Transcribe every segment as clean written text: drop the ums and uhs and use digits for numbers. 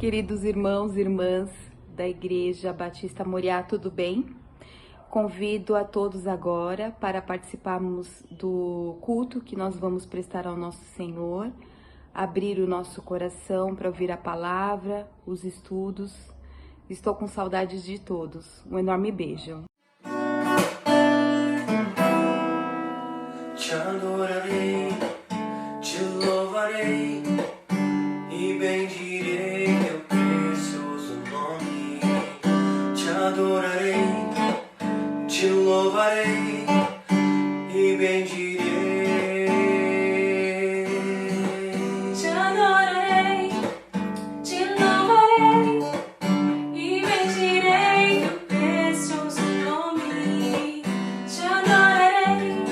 Queridos irmãos e irmãs da Igreja Batista Moriá, tudo bem? Convido a todos agora para participarmos do culto que nós vamos prestar ao nosso Senhor, abrir o nosso coração para ouvir a palavra, os estudos. Estou com saudades de todos. Um enorme beijo. Te adorarei, te louvarei e bendirei teu precioso nome. Te adorarei, te louvarei e bendirei. Te adorarei, te louvarei e bendirei teu precioso nome. Te adorarei,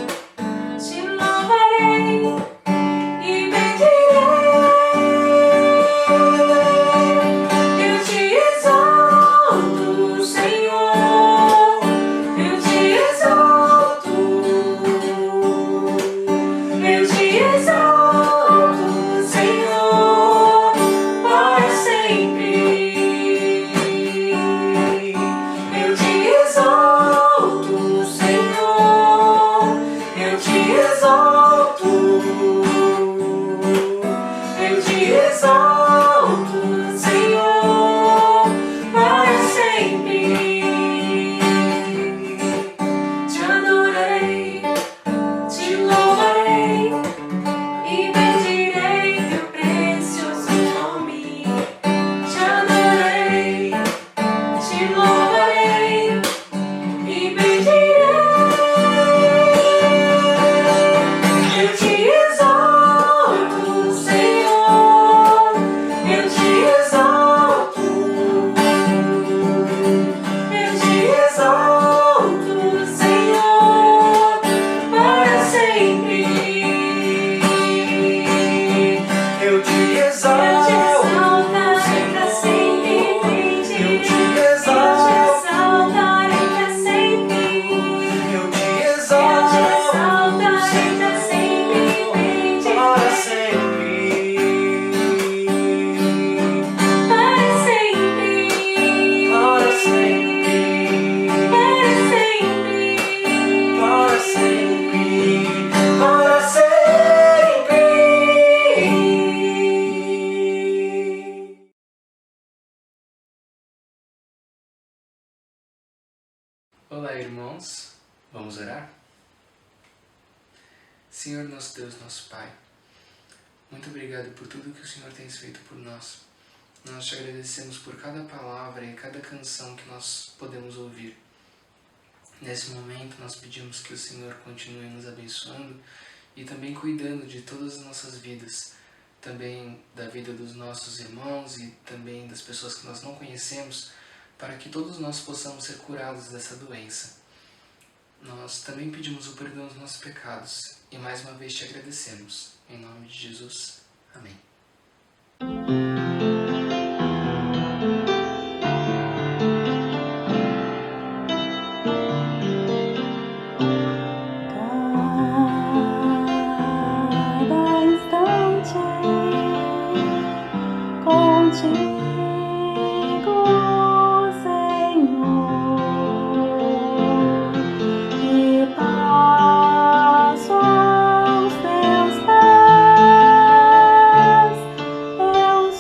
te louvarei e bendirei. Eu te exalto, Senhor, eu te exalto, eu te exalto, Senhor, para sempre. Eu te exalto, Senhor, eu te exalto, eu te exalto, Senhor, para sempre. Te adorarei, te louvarei e bendirei teu precioso nome. Te adorarei, te louvarei e bendirei. Eu te exalto, Senhor, eu te exalto, Senhor, para sempre. Eu te Exaltarei para sempre. Eu te exalto, Exaltarei para sempre. eu te Exaltarei para sempre. para sempre, Para sempre. para sempre, Para sempre. para sempre, para sempre. Olá, irmãos, vamos orar? Senhor, nosso Deus, nosso Pai, muito obrigado por tudo que o Senhor tem feito por nós. Nós te agradecemos por cada palavra e cada canção que nós podemos ouvir. Nesse momento, nós pedimos que o Senhor continue nos abençoando e também cuidando de todas as nossas vidas, também da vida dos nossos irmãos e também das pessoas que nós não conhecemos, para que todos nós possamos ser curados dessa doença. Nós também pedimos o perdão dos nossos pecados e mais uma vez te agradecemos. Em nome de Jesus. Amém. Cada instante contigo, Senhor, e passo aos teus pés. Eu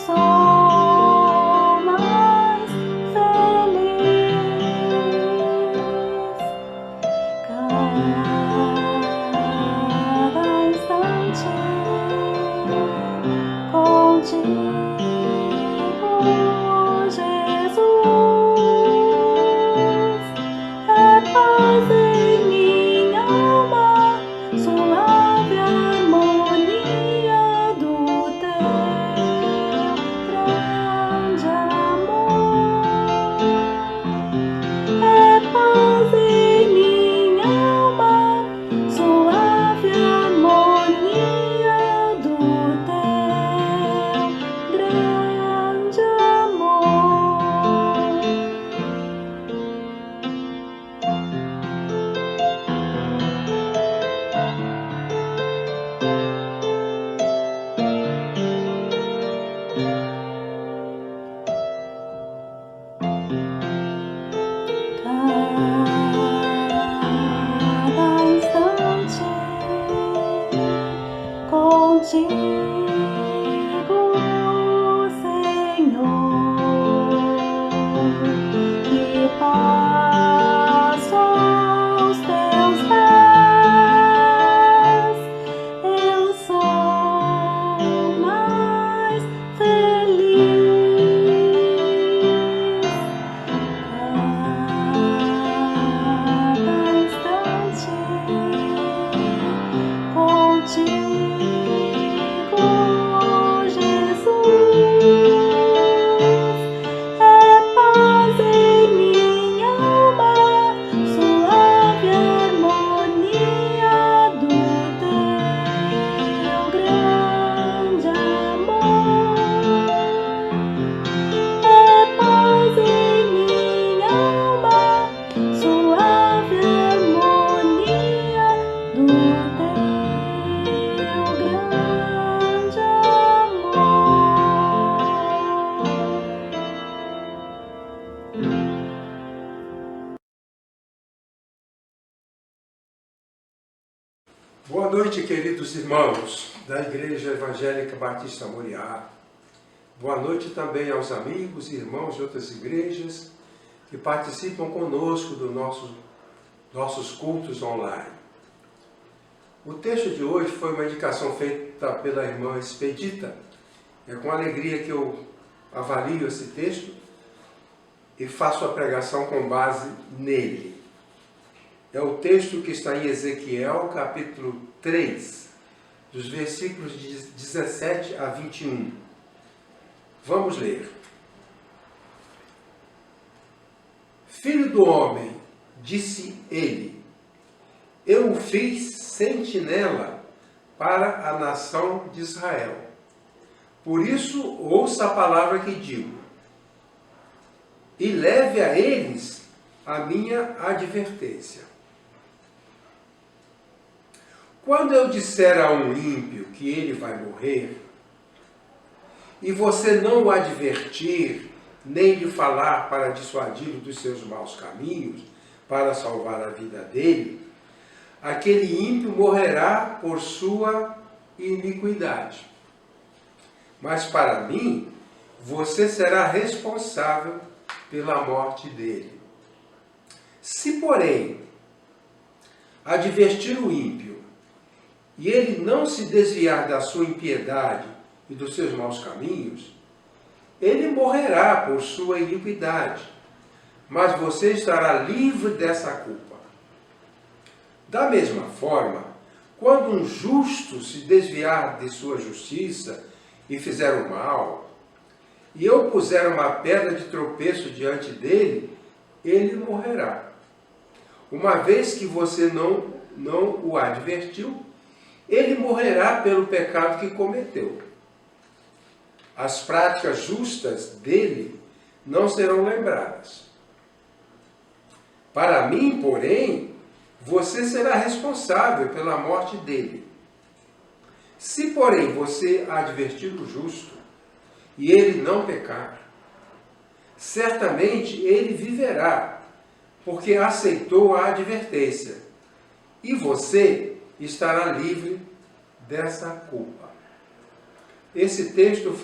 paz em minha alma, suave harmonia do teu grande amor. É paz em minha alma, suave harmonia do teu grande amor. Boa noite, queridos irmãos da Igreja Evangélica Batista Moriá. Boa noite também aos amigos e irmãos de outras igrejas que participam conosco dos nossos cultos online. O texto de hoje foi uma indicação feita pela irmã Expedita. É com alegria que eu avalio esse texto e faço a pregação com base nele. É o texto que está em Ezequiel, capítulo 3, dos versículos de 17 a 21. Vamos ler. Filho do homem, disse ele, eu o fiz sentinela para a nação de Israel. Por isso, ouça a palavra que digo, e leve a eles a minha advertência. Quando eu disser a um ímpio que ele vai morrer, e você não o advertir, nem lhe falar para dissuadi-lo dos seus maus caminhos, para salvar a vida dele, aquele ímpio morrerá por sua iniquidade. Mas para mim, você será responsável pela morte dele. Se, porém, advertir o ímpio, e ele não se desviar da sua impiedade e dos seus maus caminhos, ele morrerá por sua iniquidade, mas você estará livre dessa culpa. Da mesma forma, quando um justo se desviar de sua justiça e fizer o mal, e eu puser uma pedra de tropeço diante dele, ele morrerá. Uma vez que você não o advertiu, ele morrerá pelo pecado que cometeu. As práticas justas dele não serão lembradas. Para mim, porém, você será responsável pela morte dele. Se, porém, você advertir o justo e ele não pecar, certamente ele viverá, porque aceitou a advertência, e você estará livre dessa culpa. Esse texto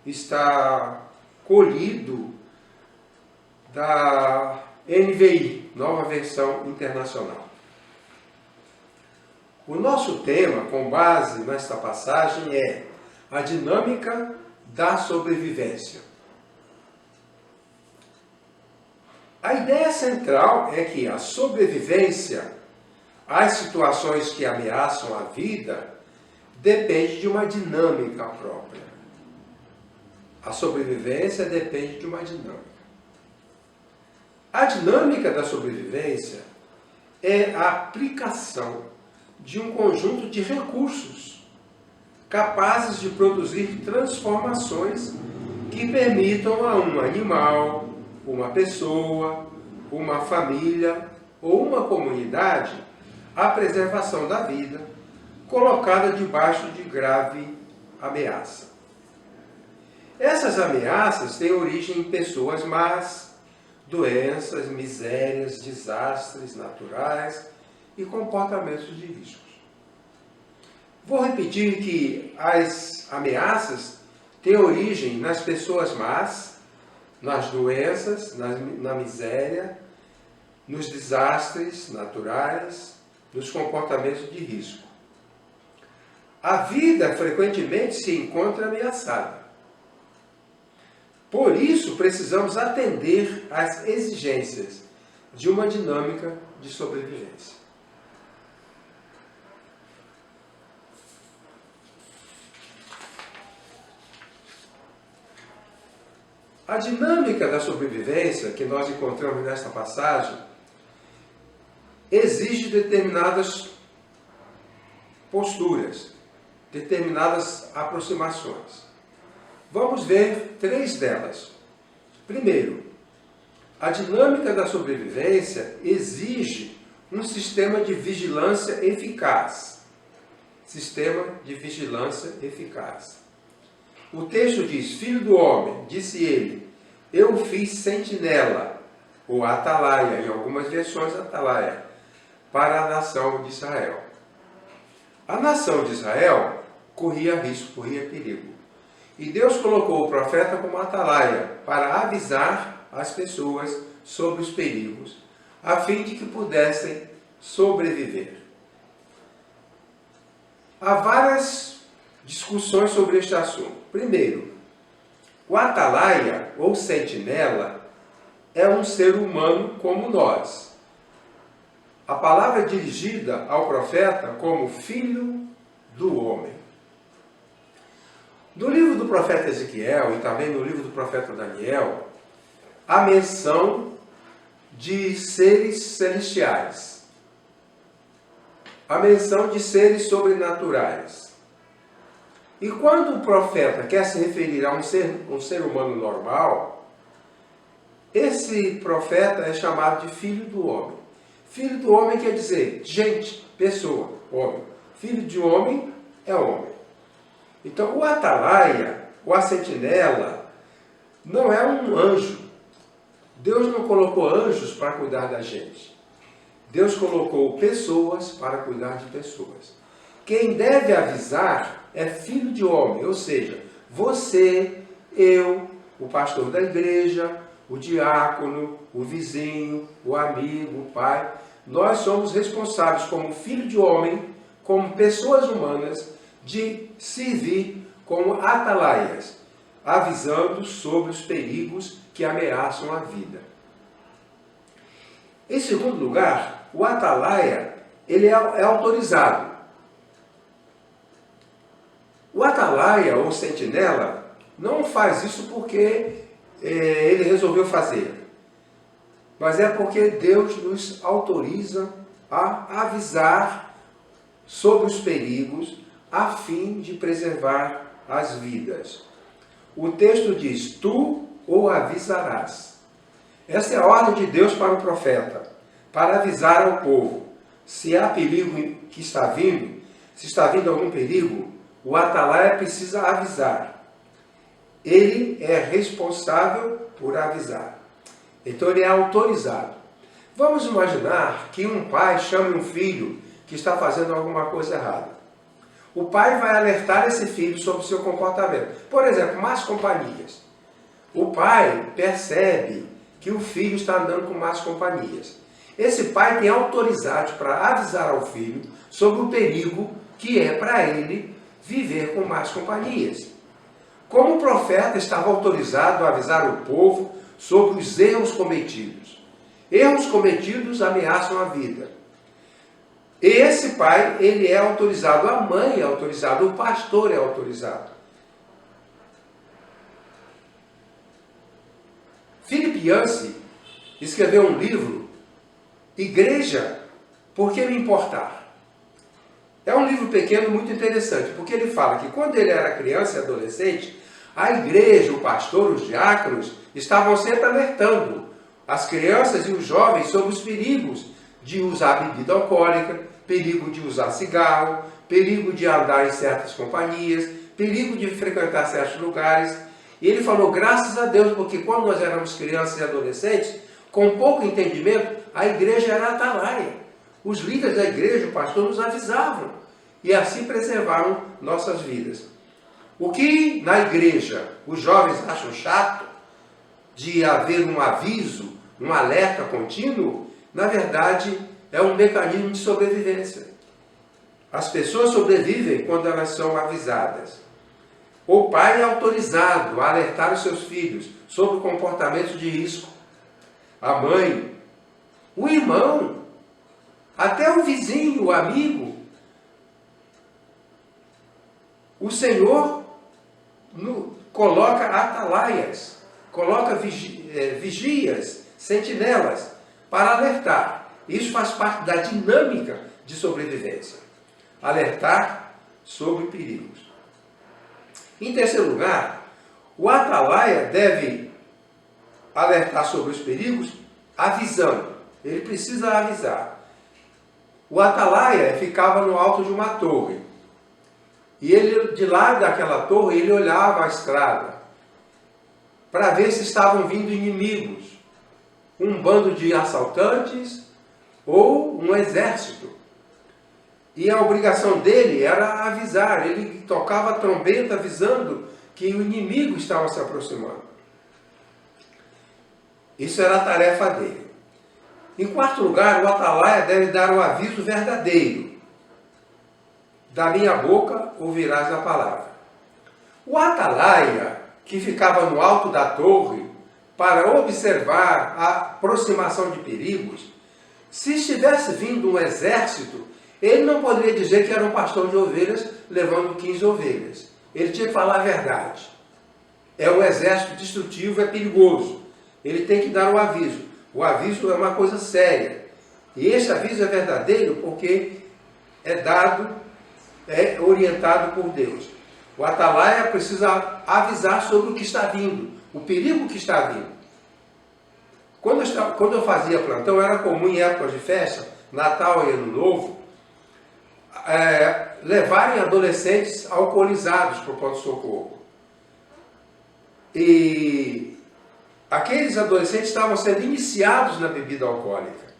está colhido da NVI, Nova Versão Internacional. O nosso tema, com base nesta passagem, é a dinâmica da sobrevivência. A ideia central é que a sobrevivência às situações que ameaçam a vida depende de uma dinâmica própria. A sobrevivência depende de uma dinâmica. A dinâmica da sobrevivência é a aplicação de um conjunto de recursos capazes de produzir transformações que permitam a um animal, uma pessoa, uma família ou uma comunidade a preservação da vida, colocada debaixo de grave ameaça. Essas ameaças têm origem em pessoas más, doenças, misérias, desastres naturais e comportamentos de riscos. Vou repetir que as ameaças têm origem nas pessoas más, nas doenças, na miséria, nos desastres naturais, nos comportamentos de risco. A vida frequentemente se encontra ameaçada. Por isso, precisamos atender às exigências de uma dinâmica de sobrevivência. A dinâmica da sobrevivência que nós encontramos nesta passagem exige determinadas posturas, determinadas aproximações. Vamos ver 3 delas. Primeiro, a dinâmica da sobrevivência exige um sistema de vigilância eficaz. Sistema de vigilância eficaz. O texto diz: Filho do homem, disse ele, eu fiz sentinela, ou atalaia, em algumas versões atalaia, para a nação de Israel. A nação de Israel corria risco, corria perigo. E Deus colocou o profeta como atalaia para avisar as pessoas sobre os perigos, a fim de que pudessem sobreviver. Há várias discussões sobre este assunto. Primeiro, o atalaia ou sentinela é um ser humano como nós. A palavra é dirigida ao profeta como filho do homem. No livro do profeta Ezequiel e também no livro do profeta Daniel, há menção de seres celestiais. Há menção de seres sobrenaturais. E quando o profeta quer se referir a um ser humano normal, esse profeta é chamado de filho do homem. Filho do homem quer dizer gente, pessoa, homem. Filho de homem é homem. Então, o atalaia, ou a sentinela, não é um anjo. Deus não colocou anjos para cuidar da gente. Deus colocou pessoas para cuidar de pessoas. Quem deve avisar é filho de homem, ou seja, você, eu, o pastor da igreja, o diácono, o vizinho, o amigo, o pai. Nós somos responsáveis como filho de homem, como pessoas humanas, de servir como atalaias, avisando sobre os perigos que ameaçam a vida. Em segundo lugar, o atalaia ele é autorizado. O atalaia ou sentinela não faz isso porque ele resolveu fazer, mas é porque Deus nos autoriza a avisar sobre os perigos a fim de preservar as vidas. O texto diz, tu o avisarás. Essa é a ordem de Deus para o profeta, para avisar ao povo. Se há perigo que está vindo, se está vindo algum perigo, o atalaia precisa avisar. Ele é responsável por avisar. Então ele é autorizado. Vamos imaginar que um pai chame um filho que está fazendo alguma coisa errada. O pai vai alertar esse filho sobre o seu comportamento. Por exemplo, más companhias. O pai percebe que o filho está andando com más companhias. Esse pai tem autoridade para avisar ao filho sobre o perigo que é para ele viver com más companhias. Como o profeta estava autorizado a avisar o povo sobre os erros cometidos. Erros cometidos ameaçam a vida. Esse pai, ele é autorizado, a mãe é autorizada, o pastor é autorizado. Philip Yancey escreveu um livro, Igreja, Por que Me Importar? É um livro pequeno muito interessante, porque ele fala que quando ele era criança e adolescente, a igreja, o pastor, os diáconos, estavam sempre alertando as crianças e os jovens sobre os perigos de usar bebida alcoólica, perigo de usar cigarro, perigo de andar em certas companhias, perigo de frequentar certos lugares. E ele falou, graças a Deus, porque quando nós éramos crianças e adolescentes, com pouco entendimento, a igreja era atalaia. Os líderes da igreja, o pastor, nos avisavam e assim preservaram nossas vidas. O que na igreja os jovens acham chato, de haver um aviso, um alerta contínuo, na verdade é um mecanismo de sobrevivência. As pessoas sobrevivem quando elas são avisadas. O pai é autorizado a alertar os seus filhos sobre comportamentos de risco. A mãe, o irmão, até o vizinho, o amigo. O Senhor coloca atalaias, coloca vigias, sentinelas, para alertar. Isso faz parte da dinâmica de sobrevivência. Alertar sobre perigos. Em terceiro lugar, o atalaia deve alertar sobre os perigos avisando. Ele precisa avisar. O atalaia ficava no alto de uma torre. E ele, de lá daquela torre, ele olhava a estrada para ver se estavam vindo inimigos, um bando de assaltantes ou um exército. E a obrigação dele era avisar, ele tocava a trombeta avisando que o inimigo estava se aproximando. Isso era a tarefa dele. Em quarto lugar, o atalaia deve dar o aviso verdadeiro. Da minha boca ouvirás a palavra. O atalaia, que ficava no alto da torre para observar a aproximação de perigos, se estivesse vindo um exército, ele não poderia dizer que era um pastor de ovelhas levando 15 ovelhas. Ele tinha que falar a verdade. É um exército destrutivo, é perigoso. Ele tem que dar o aviso. O aviso é uma coisa séria. E esse aviso é verdadeiro porque é dado, é orientado por Deus. O atalaia precisa avisar sobre o que está vindo, o perigo que está vindo. Quando eu fazia plantão, era comum em épocas de festa, Natal e Ano Novo, levarem adolescentes alcoolizados para o pronto-socorro. E aqueles adolescentes estavam sendo iniciados na bebida alcoólica.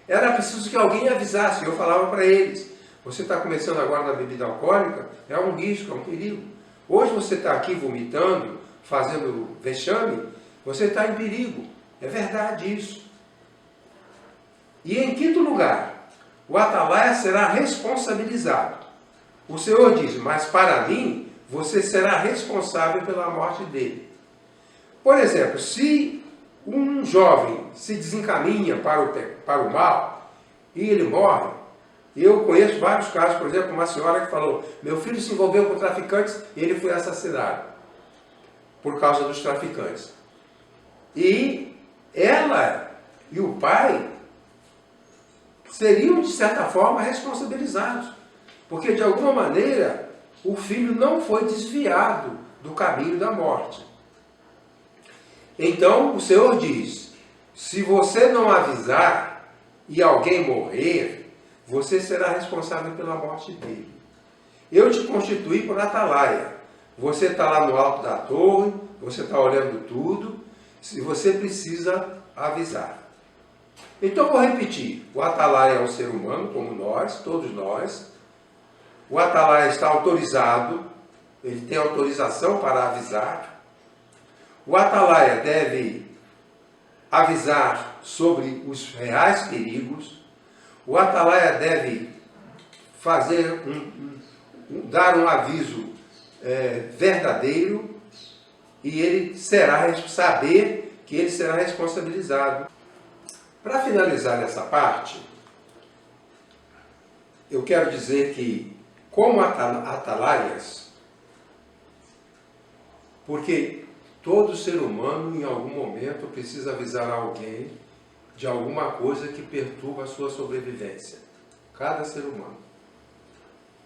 Era preciso que alguém avisasse. Eu falava para eles: você está começando agora na bebida alcoólica, é um risco, é um perigo. Hoje você está aqui vomitando, fazendo vexame, você está em perigo. É verdade isso. E em quinto lugar, o atalaia será responsabilizado. O Senhor diz: mas para mim, você será responsável pela morte dele. Por exemplo, se um jovem se desencaminha para o mal e ele morre, eu conheço vários casos, por exemplo, uma senhora que falou: meu filho se envolveu com traficantes e ele foi assassinado por causa dos traficantes. E ela e o pai seriam, de certa forma, responsabilizados, porque, de alguma maneira, o filho não foi desviado do caminho da morte. Então, o Senhor diz: se você não avisar e alguém morrer, você será responsável pela morte dele. Eu te constituí por atalaia. Você está lá no alto da torre, você está olhando tudo, se você precisa avisar. Então, vou repetir. O atalaia é um ser humano, como nós, todos nós. O atalaia está autorizado, ele tem autorização para avisar. O atalaia deve avisar sobre os reais perigos. O atalaia deve fazer dar um aviso verdadeiro, e ele saber que ele será responsabilizado. Para finalizar essa parte, eu quero dizer que, como atalaias, porque todo ser humano, em algum momento, precisa avisar alguém de alguma coisa que perturba a sua sobrevivência. Cada ser humano.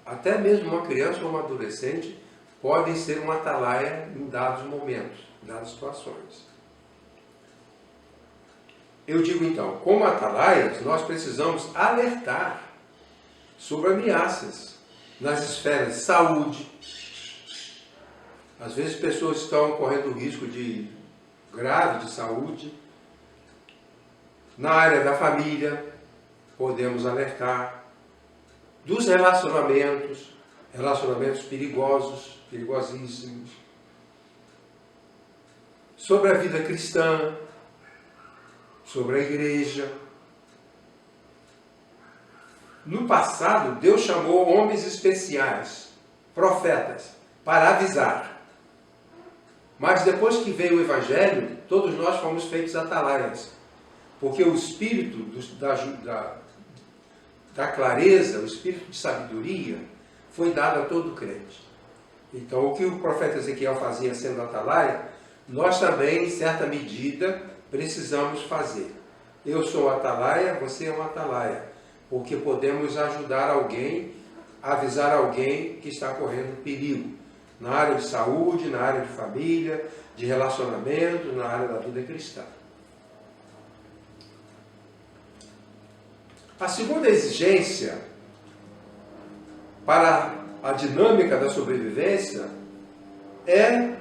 Até mesmo uma criança ou um adolescente podem ser um atalaia em dados momentos, em dadas situações. Eu digo então, como atalaias, nós precisamos alertar sobre ameaças nas esferas de saúde. Às vezes pessoas estão correndo risco grave de saúde. Na área da família, podemos alertar. Dos relacionamentos perigosos, perigosíssimos. Sobre a vida cristã, sobre a igreja. No passado, Deus chamou homens especiais, profetas, para avisar. Mas depois que veio o Evangelho, todos nós fomos feitos atalaias. Porque o espírito da clareza, o espírito de sabedoria, foi dado a todo crente. Então, o que o profeta Ezequiel fazia sendo atalaia, nós também, em certa medida, precisamos fazer. Eu sou um atalaia, você é um atalaia, porque podemos ajudar alguém, avisar alguém que está correndo perigo, na área de saúde, na área de família, de relacionamento, na área da vida cristã. A segunda exigência para a dinâmica da sobrevivência é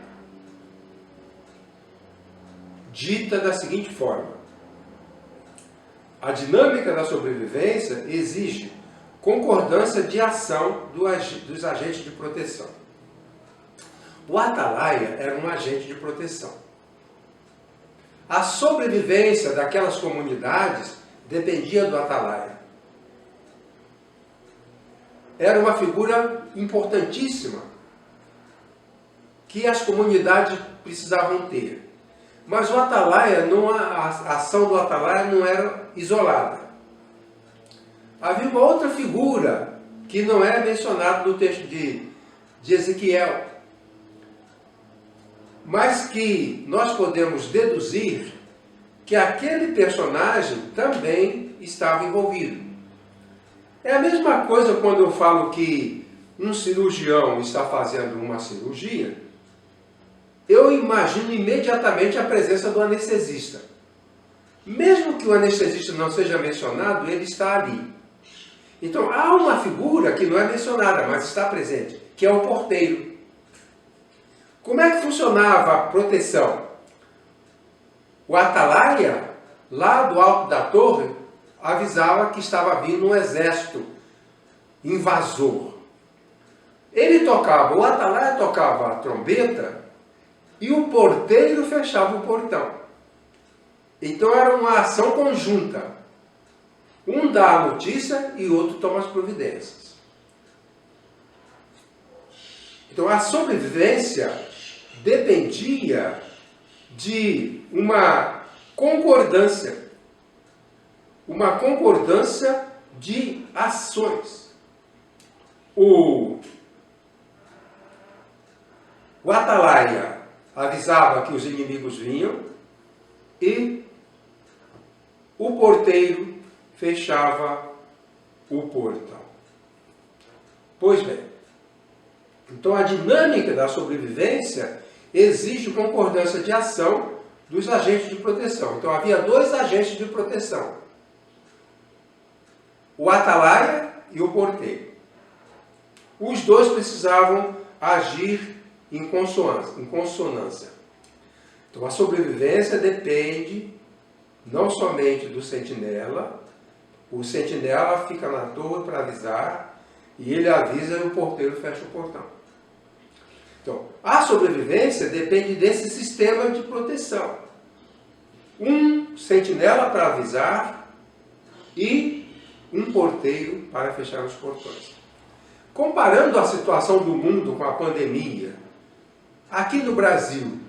dita da seguinte forma: a dinâmica da sobrevivência exige concordância de ação dos agentes de proteção. O atalaia era um agente de proteção. A sobrevivência daquelas comunidades dependia do atalaia. Era uma figura importantíssima que as comunidades precisavam ter. Mas o atalaia, a ação do atalaia não era isolada. Havia uma outra figura que não é mencionada no texto de Ezequiel, mas que nós podemos deduzir que aquele personagem também estava envolvido. É a mesma coisa quando eu falo que um cirurgião está fazendo uma cirurgia, eu imagino imediatamente a presença do anestesista. Mesmo que o anestesista não seja mencionado, ele está ali. Então, há uma figura que não é mencionada, mas está presente, que é o porteiro. Como é que funcionava a proteção? O atalaia, lá do alto da torre, avisava que estava vindo um exército invasor. O atalaia tocava a trombeta e o porteiro fechava o portão. Então era uma ação conjunta. Um dá a notícia e o outro toma as providências. Então a sobrevivência dependia de uma concordância de ações. O atalaia avisava que os inimigos vinham e o porteiro fechava o portão. Pois bem, então a dinâmica da sobrevivência exige concordância de ação dos agentes de proteção. Então havia dois agentes de proteção: o atalaia e o porteiro. Os dois precisavam agir em consonância. Então a sobrevivência depende não somente do sentinela. O sentinela fica na torre para avisar, e ele avisa e o porteiro fecha o portão. Então, a sobrevivência depende desse sistema de proteção. Um sentinela para avisar e um porteiro para fechar os portões. Comparando a situação do mundo com a pandemia, aqui no Brasil,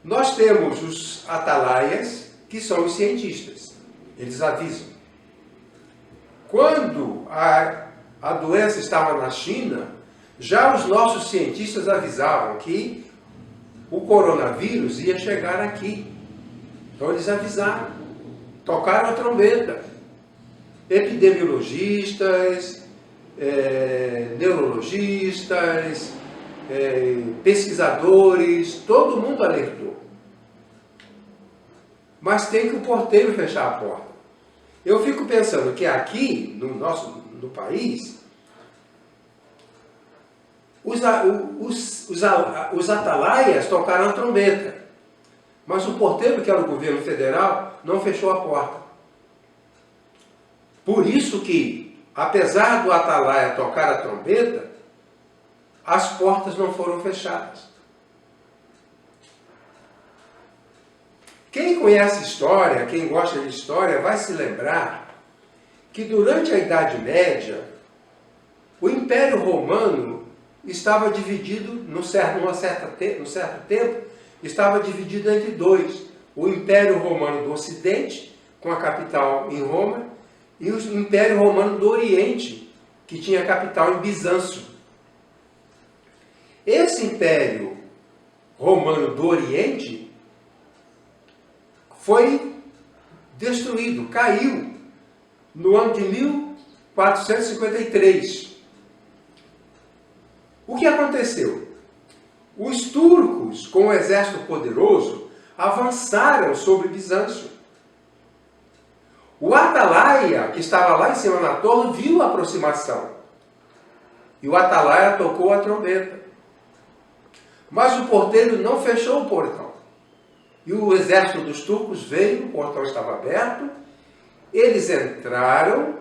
nós temos os atalaias, que são os cientistas. Eles avisam. Quando a doença estava na China, já os nossos cientistas avisavam que o coronavírus ia chegar aqui. Então eles avisaram, tocaram a trombeta. Epidemiologistas, neurologistas, pesquisadores, todo mundo alertou. Mas tem que o porteiro fechar a porta. Eu fico pensando que aqui, no país, os atalaias tocaram a trombeta, mas o porteiro, que era o governo federal, não fechou a porta. Por isso que, apesar do atalaia tocar a trombeta, as portas não foram fechadas. Quem conhece história, quem gosta de história, vai se lembrar que durante a Idade Média, o Império Romano estava dividido, num certo tempo, estava dividido entre dois. O Império Romano do Ocidente, com a capital em Roma, e o Império Romano do Oriente, que tinha a capital em Bizâncio. Esse Império romano do Oriente foi destruído, caiu no ano de 1453. O que aconteceu? Os turcos, com um exército poderoso, avançaram sobre Bizâncio. O Atalaia, que estava lá em cima na torre, viu a aproximação. E o Atalaia tocou a trombeta. Mas o porteiro não fechou o portão. E o exército dos turcos veio, o portão estava aberto, eles entraram,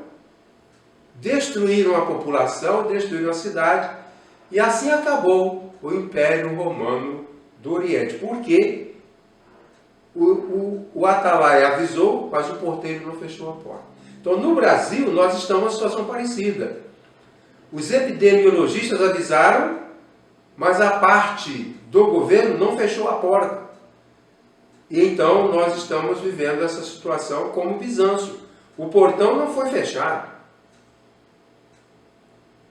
destruíram a população, destruíram a cidade, e assim acabou o Império Romano do Oriente. Porque o Atalaia avisou, mas o porteiro não fechou a porta. Então, no Brasil, nós estamos numa situação parecida. Os epidemiologistas avisaram, mas a parte do governo não fechou a porta. E então nós estamos vivendo essa situação como Bizâncio. O portão não foi fechado.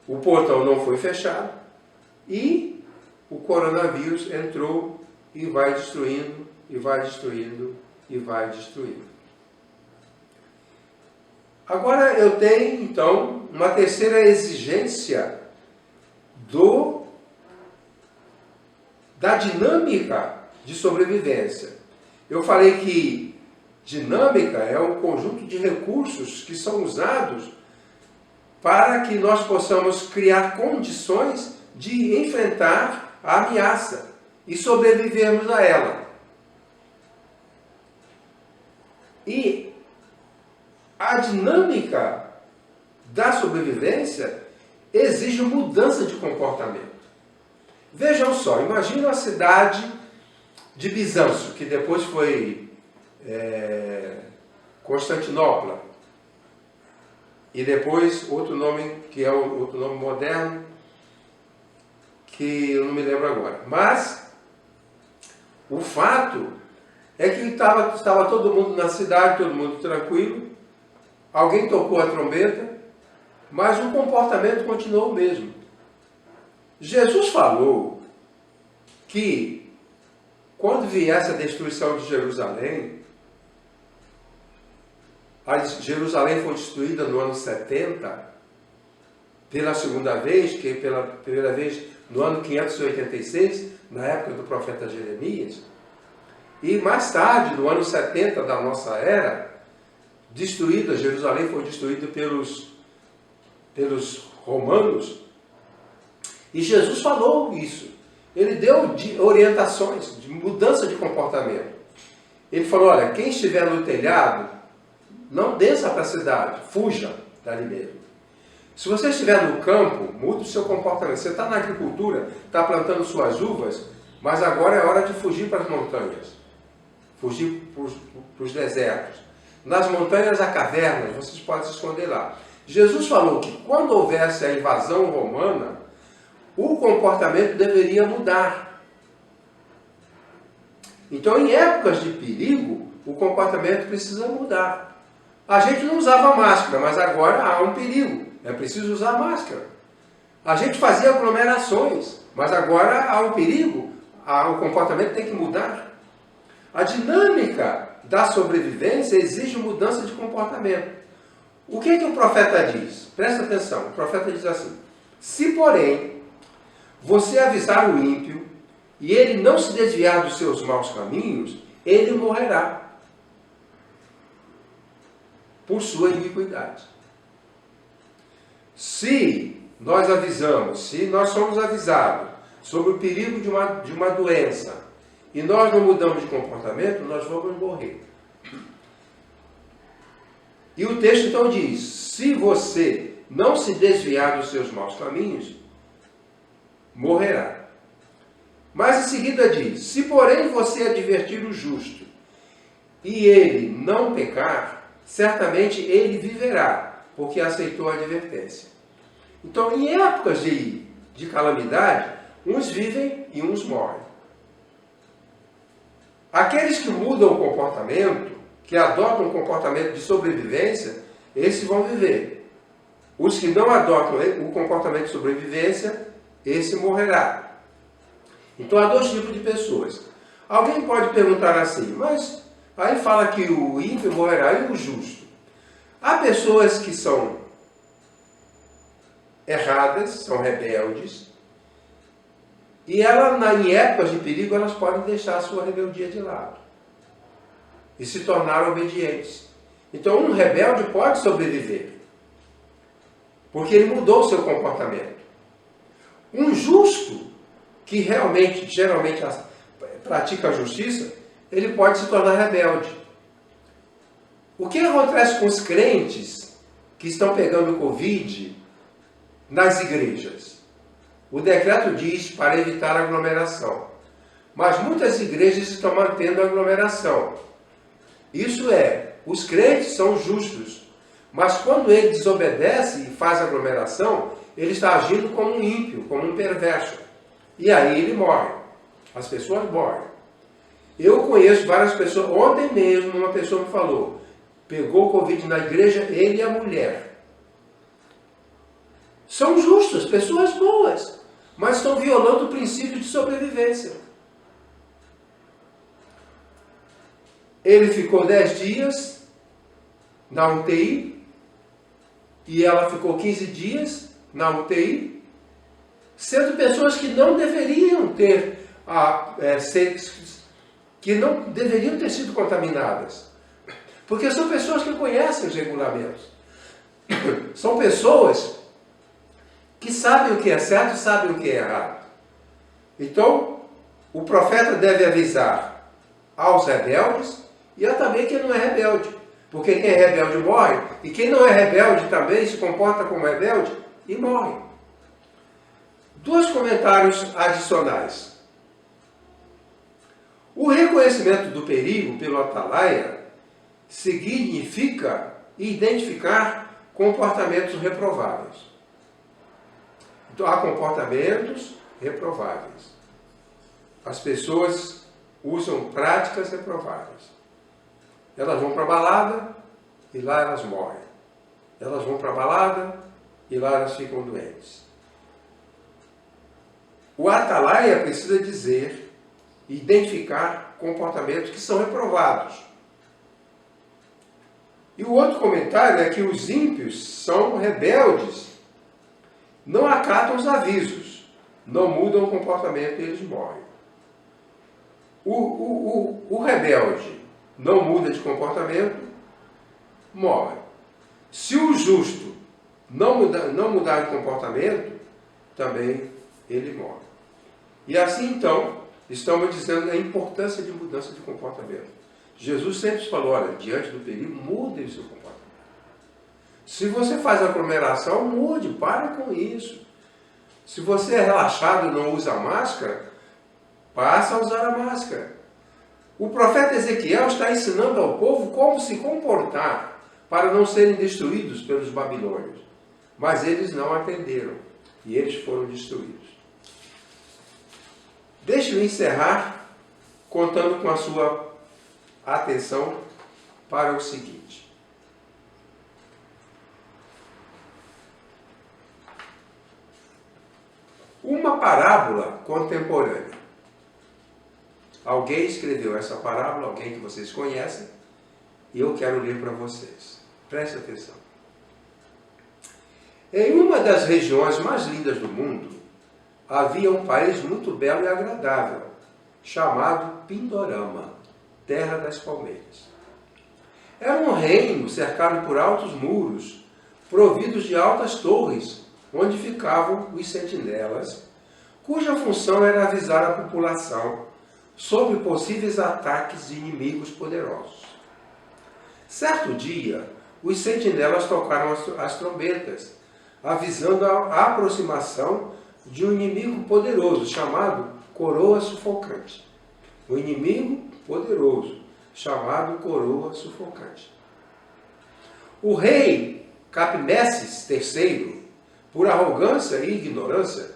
O portão não foi fechado e o coronavírus entrou e vai destruindo, e vai destruindo, e vai destruindo. Agora eu tenho, então, uma terceira exigência da dinâmica de sobrevivência. Eu falei que dinâmica é um conjunto de recursos que são usados para que nós possamos criar condições de enfrentar a ameaça e sobrevivermos a ela. E a dinâmica da sobrevivência exige mudança de comportamento. Vejam só, imagina a cidade de Bizâncio, que depois foi Constantinopla, e depois outro nome, que é outro nome moderno, que eu não me lembro agora. Mas o fato é que estava todo mundo na cidade, todo mundo tranquilo, alguém tocou a trombeta, mas o comportamento continuou o mesmo. Jesus falou que quando viesse a destruição de Jerusalém, Jerusalém foi destruída no ano 70, pela segunda vez, que pela primeira vez no ano 586, na época do profeta Jeremias, e mais tarde, no ano 70 da nossa era, Jerusalém foi destruída pelos romanos, e Jesus falou isso. Ele deu orientações de mudança de comportamento. Ele falou, olha, quem estiver no telhado, não desça para a cidade, fuja dali mesmo. Se você estiver no campo, mude o seu comportamento. Você está na agricultura, está plantando suas uvas, mas agora é hora de fugir para as montanhas, fugir para os desertos. Nas montanhas há cavernas, vocês podem se esconder lá. Jesus falou que quando houvesse a invasão romana, o comportamento deveria mudar. Então, em épocas de perigo, o comportamento precisa mudar. A gente não usava máscara, mas agora há um perigo. É preciso usar máscara. A gente fazia aglomerações, mas agora há um perigo. O comportamento tem que mudar. A dinâmica da sobrevivência exige mudança de comportamento. O que o profeta diz? Presta atenção. O profeta diz assim: se, porém, você avisar o ímpio e ele não se desviar dos seus maus caminhos, ele morrerá por sua iniquidade. Se nós avisamos, se nós somos avisados sobre o perigo de uma doença e nós não mudamos de comportamento, nós vamos morrer. E o texto então diz: se você não se desviar dos seus maus caminhos, morrerá. Mas em seguida diz: se porém você advertir o justo e ele não pecar, certamente ele viverá, porque aceitou a advertência. Então, em épocas de calamidade, uns vivem e uns morrem. Aqueles que mudam o comportamento, que adotam um comportamento de sobrevivência, esses vão viver. Os que não adotam o comportamento de sobrevivência, esse morrerá. Então há dois tipos de pessoas. Alguém pode perguntar assim, mas aí fala que o ímpio morrerá e o justo. Há pessoas que são erradas, são rebeldes, e em épocas de perigo, elas podem deixar a sua rebeldia de lado e se tornar obedientes. Então um rebelde pode sobreviver, porque ele mudou o seu comportamento. Um justo, que geralmente pratica a justiça, ele pode se tornar rebelde. O que acontece com os crentes que estão pegando Covid nas igrejas? O decreto diz para evitar aglomeração, mas muitas igrejas estão mantendo aglomeração. Isso é, os crentes são justos, mas quando ele desobedece e faz aglomeração, ele está agindo como um ímpio, como um perverso. E aí ele morre. As pessoas morrem. Eu conheço várias pessoas. Ontem mesmo uma pessoa me falou, pegou Covid na igreja, ele e a mulher. São justos, pessoas boas, mas estão violando o princípio de sobrevivência. Ele ficou 10 dias na UTI e ela ficou 15 dias na UTI, sendo pessoas que não deveriam ter que não deveriam ter sido contaminadas. Porque são pessoas que conhecem os regulamentos. São pessoas que sabem o que é certo e sabem o que é errado. Então, o profeta deve avisar aos rebeldes e a também quem não é rebelde. Porque quem é rebelde morre, e quem não é rebelde também se comporta como rebelde e morre. Dois comentários adicionais. O reconhecimento do perigo pelo atalaia significa identificar comportamentos reprováveis. Então, há comportamentos reprováveis. As pessoas usam práticas reprováveis. Elas vão para a balada e lá elas morrem. Elas vão para a balada e lá elas ficam doentes. O atalaia precisa dizer, identificar comportamentos que são reprovados. E o outro comentário é que os ímpios são rebeldes, não acatam os avisos, não mudam o comportamento e eles morrem. O rebelde não muda de comportamento, morre. Se o justo não mudar de comportamento, também ele morre. E assim então, estamos dizendo a importância de mudança de comportamento. Jesus sempre falou, olha, diante do perigo, mude o seu comportamento. Se você faz aglomeração, mude, pare com isso. Se você é relaxado e não usa máscara, passa a usar a máscara. O profeta Ezequiel está ensinando ao povo como se comportar para não serem destruídos pelos babilônios. Mas eles não atenderam e eles foram destruídos. Deixe-me encerrar contando com a sua atenção para o seguinte. Uma parábola contemporânea. Alguém escreveu essa parábola, alguém que vocês conhecem, e eu quero ler para vocês. Preste atenção. Em uma das regiões mais lindas do mundo, havia um país muito belo e agradável, chamado Pindorama, terra das palmeiras. Era um reino cercado por altos muros, providos de altas torres, onde ficavam os sentinelas, cuja função era avisar a população sobre possíveis ataques de inimigos poderosos. Certo dia, os sentinelas tocaram as trombetas, avisando a aproximação de um inimigo poderoso chamado Coroa Sufocante. O inimigo poderoso chamado Coroa Sufocante. O rei Capimesses III, por arrogância e ignorância,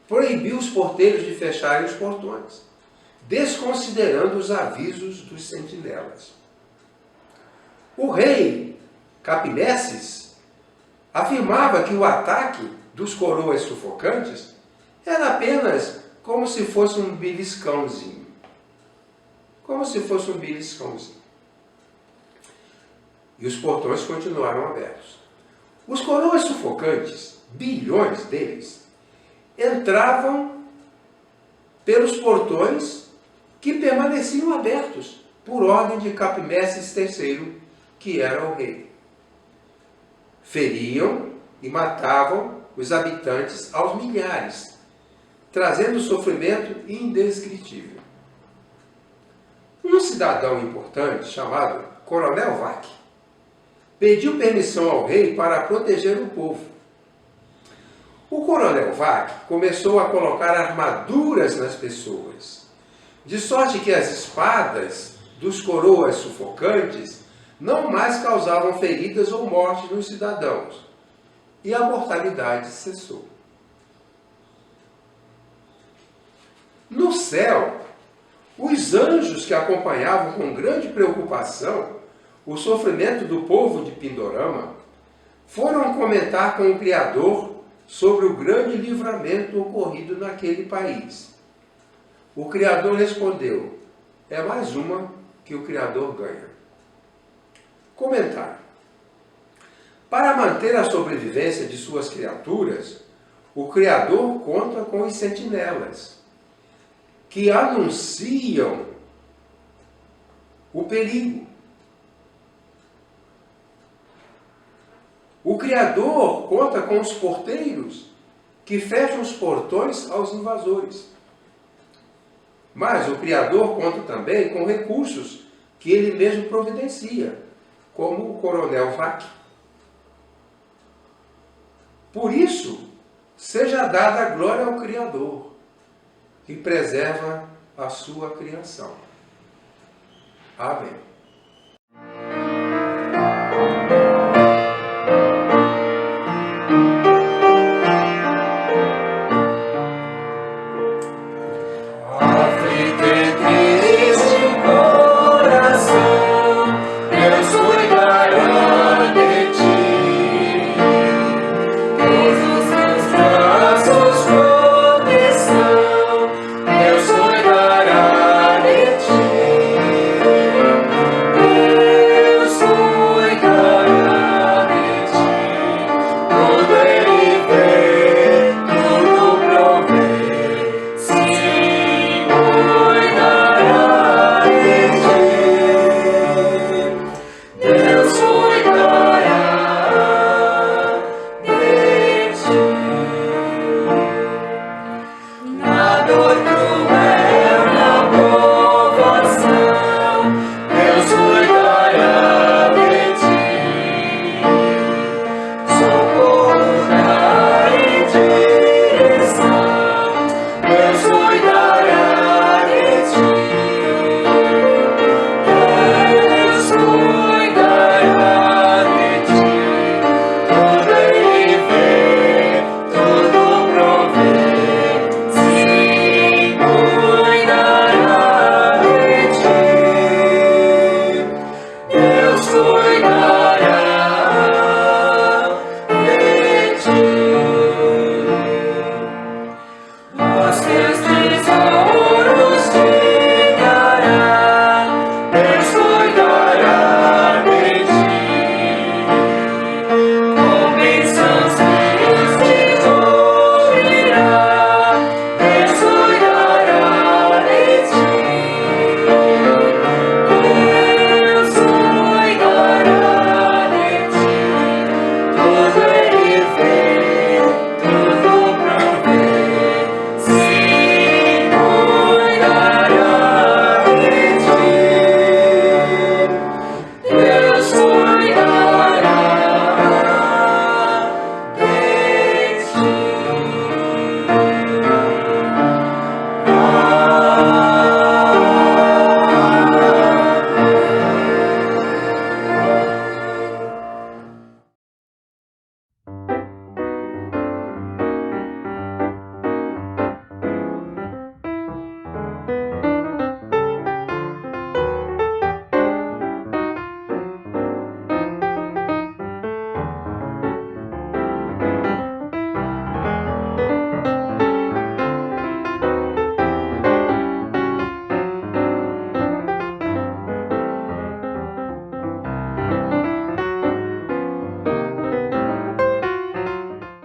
proibiu os porteiros de fecharem os portões, desconsiderando os avisos dos sentinelas. O rei Capimesses afirmava que o ataque dos coroas sufocantes era apenas como se fosse um beliscãozinho. Como se fosse um beliscãozinho. E os portões continuaram abertos. Os coroas sufocantes, bilhões deles, entravam pelos portões que permaneciam abertos por ordem de Capimestres III, que era o rei. Feriam e matavam os habitantes aos milhares, trazendo sofrimento indescritível. Um cidadão importante, chamado Coronel Vac, pediu permissão ao rei para proteger o povo. O Coronel Vac começou a colocar armaduras nas pessoas, de sorte que as espadas dos coroas sufocantes não mais causavam feridas ou mortes nos cidadãos, e a mortalidade cessou. No céu, os anjos que acompanhavam com grande preocupação o sofrimento do povo de Pindorama foram comentar com o Criador sobre o grande livramento ocorrido naquele país. O Criador respondeu: é mais uma que o Criador ganha. Comentário. Para manter a sobrevivência de suas criaturas, o Criador conta com os sentinelas, que anunciam o perigo. O Criador conta com os porteiros, que fecham os portões aos invasores. Mas o Criador conta também com recursos que ele mesmo providencia, como o Coronel Vac. Por isso, seja dada a glória ao Criador, que preserva a sua criação. Amém. Aflito e triste coração, Deus cuidará de ti. Todos os teus braços proteção, Deus cuidará de ti. Deus cuidará de ti. Tudo Ele vê, tudo provê. Sim, cuidará de ti. Deus cuidará de ti. Na dor cruel, na provação, Deus cuidará de ti. Socorro dá em direção, Deus cuidará de ti. Deus cuidará de ti. Tudo Ele vê, tudo provê. Sim, cuidará de ti. Deus cuidará de ti. Os teus tesouros te dará, Deus cuidará